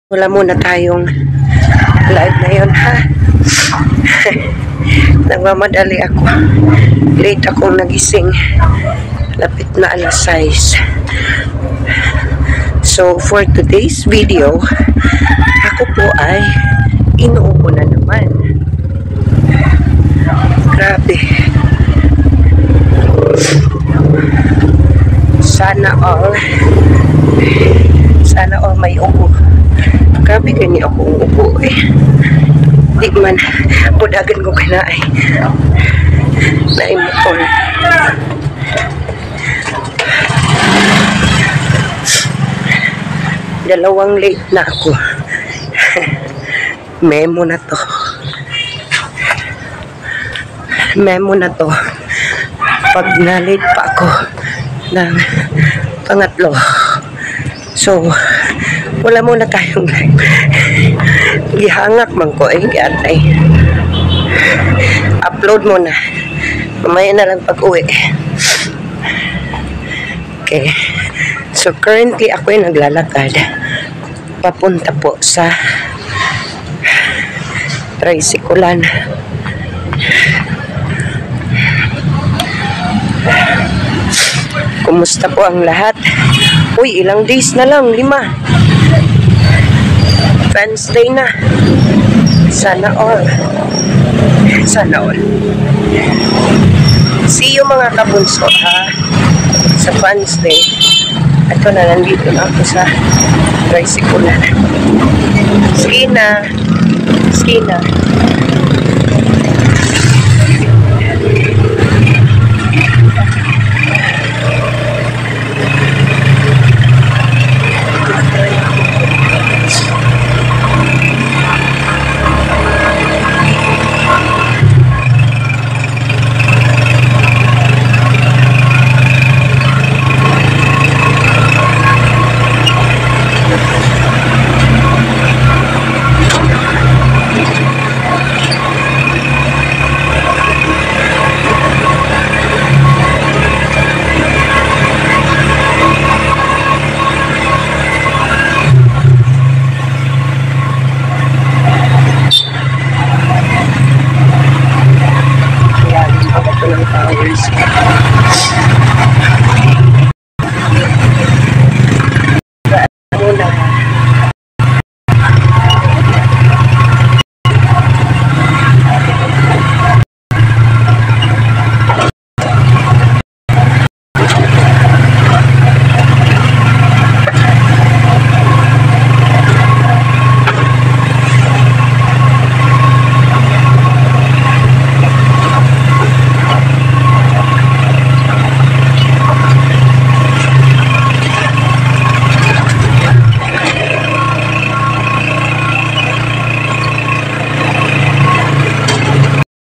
Wala muna tayong live na yun, ha? Nagmamadali ako. Late akong nagising. Lapit na alas 6. So, for today's video, ako po ay inuupo na naman. Grabe. Sana all may upo. Grabe ganyan ako upo eh. Di man, budagan ko ka na ay naimukol. Dalawang late na ako. Memo na to. Pag na-late pa ako ng pangatlo. So, wala muna tayong live. Gihangak man ko eh, giatay. Upload muna. Mamaya na lang pag-uwi. Okay. So, currently ako ay naglalakad. Papunta po sa tricyclean. Kumusta po ang lahat? Uy, ilang days na lang, 5. Wednesday na. Sana all. See you mga kabunso, ha? Sa Wednesday. Ito na, nandito na ako sa tricycle. Skina.